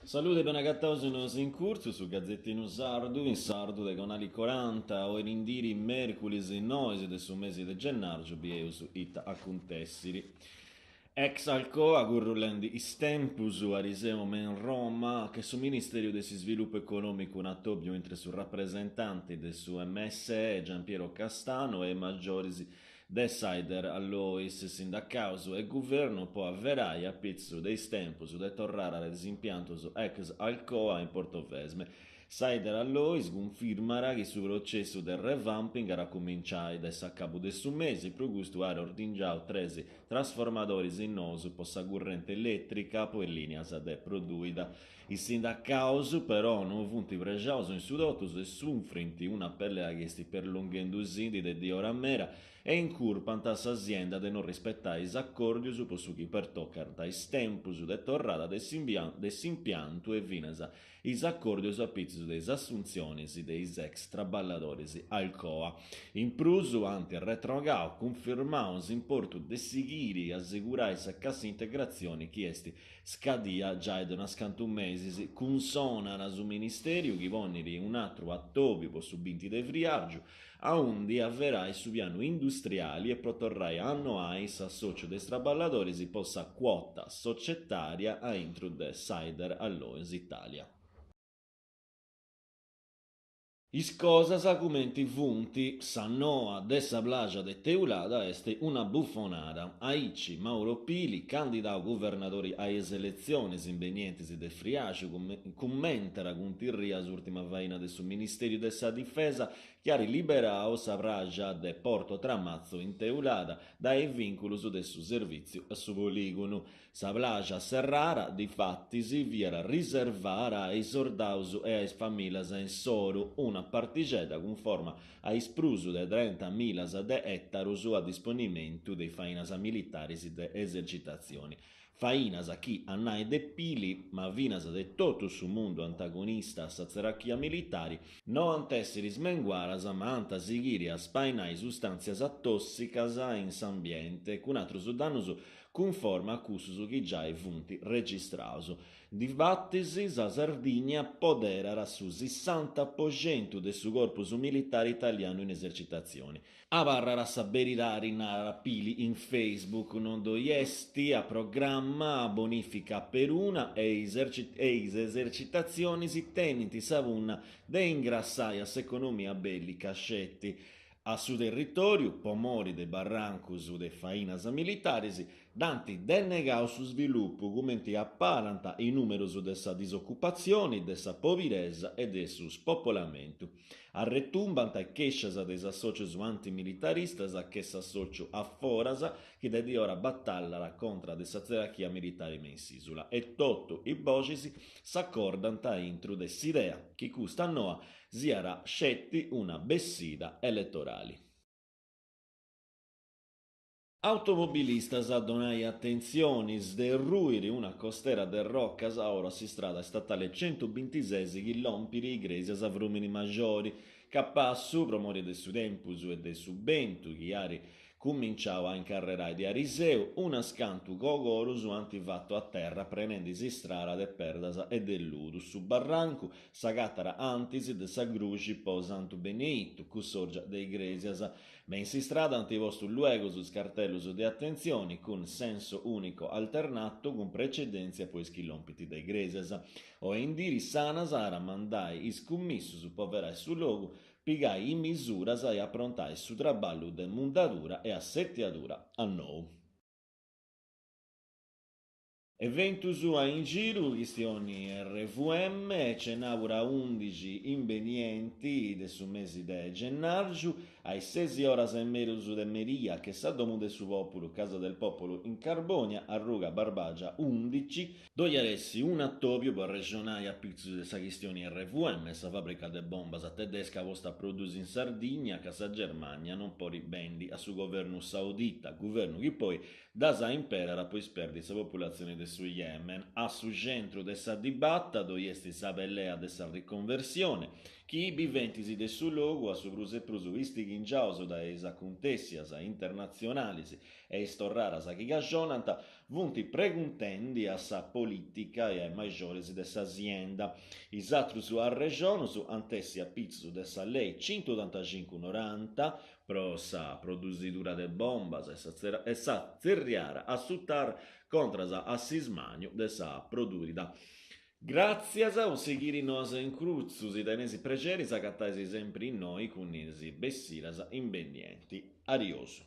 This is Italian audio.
Salute per una cattausinos in corso su Gazzettino Sardu, in Sardu de canali 40 o in indiri Merculis in noise de su mesi de gennaio, bieu su it acontessiri. Ex Alcoa gurrulendi istempus a Riseo men Roma che su Ministerio de Sviluppo Economico un attobio entre su rappresentanti del su MSE Giampiero Castano e maggiorisi decider allois sindacauso e governo può avverai a pizzo dei stempus de torrare all'esimpiantus ex Alcoa in Portovesme. Saider allois confermarà che su processo del revamping era cominciato da capo de su mesi pro gusto era ordingiato 13 trasformatori in nosu possa corrente elettrica poi linea de produida. I sindacaus però non funti pregiaus in sudotus e sunfrinti una pelle a chiesti per lunghendusindi de di ora mera e incurpan tas azienda de non rispettare is accordius possu chi per toccar dai stempus de torrada dell'impianto e vinesa is accordios a pizzo des assunziones deis ex traballadores Alcoa. In prusu ante retrogau confirmaus importu de seguiri asegurai sa cassa integrazione chiesti scadia già ed una scantum mesis consonana su ministerio chi vonniri un altro attobio su binti de friargiu a undi avverai su piano industriali e protorrai annoais a socio de straballadori si possa quota societaria a intro de Sider Alloes Italia. Is cosas argumenti vunti sannoa dessa plagia de Teulada este una buffonada. Aici Mauro Pili, candidato governadori alle elezioni invenienti de Friaci, commentera con tirria l'ultima vaina del suo Ministerio della Difesa, che ha liberato sa plagia de Porto Tramazzo in Teulada dai vincoli del suo servizio a suo poligono. Sa plagia serrara, di fatti, si viera riservara ai sordaus e ai famiglie in solo una partigeda conforma a ispruso de 30.000 de ettaros a disponimento dei fainas militari de esercitazioni. Fainas a chi annai de pili, ma vinas de tutto su mondo antagonista a sa zerarchia militari, no antessiri smenguaras, ma anta sigiri a spainai sustanzias tossicas in s'ambiente, con altros dannos conforme a cussus che già vunti registraus. Dibattisi sa Sardigna poderara su 60% del suo corpus militare italiano in esercitazione. A barra sa beridari nara pili in Facebook non doiesti a programma a bonifica per una e esercitazioni si tenenti savunna de ingrassai a s'economia bellica scetti. A su territorio, pomori de barrancus de fainas militares, danti denegau su sviluppo, commenti apparanta i numeroso dessa disoccupazione, dessa poveresa e de su spopolamento. Arretumbanta e queixas des associos antimilitaristas a che s'associo a foras che de di ora battallara contra dessa zerarchia militare mensisula. E tutto i bocisi s'accordanta intro dess'idea, che custa noa siara scetti una bessida elettorali. Automobilistas adonai attenzioni sderruiri una costera del Roccas a ora si strada statale 126 km Igresias a Vrumini Maggiori, capassu promori del su tempus e del su bentu, chiari cominciava a incarrerai di Ariseu una scantu gogorus antivatto a terra prenendisi strada de perdas e dell'udus su barranco sagatara antis de sagruci posantu beneitu cussorgia de Igresias mensi strada antivostu luego sus cartellus de attenzioni con senso unico alternato con precedenzia poi schilompiti de Igresias o indiri sanas ara mandai iscummissu su poverai su logo pigai in misuras e approntai su traballo de mundadura e a settiadura a nou. Eventus a in giro, questioni RVM, cennaura 11 invenienti de su mesi de gennaio, ai 6 ore e mezzo de Meria, che sa domu de su popolo, Casa del Popolo in Carbonia, a Ruga Barbagia 11, doiaressi un attobio per regionare a pizzo de sa questioni RVM, sa fabbrica de bombas a tedesca vosta produce in Sardegna, Casa Germania, non pori bendi a su governo saudita, governo che poi da sa imperara poi sperdi sa popolazione de su Yemen, a su centro dessa dibatta, doiesti sa bellea dessa riconversione, chi biventisi de su logu a su prus e prus istighingiaus da is acontessias internazionalis e istorraras chi gagionant, vunti preguntendi a sa politica e ai maggiores de s'azienda. Is atrus a regionus antessi a pizzu de sa lei 185-90 pro sa produzidura de bombas e sa zerriara a suttar contra sa assismaniu de sa produrida. Grazie a seguire nos in cruzzus i danesi pregeris a cattaisi sempre in noi con isi bessiras invendienti. Adioso.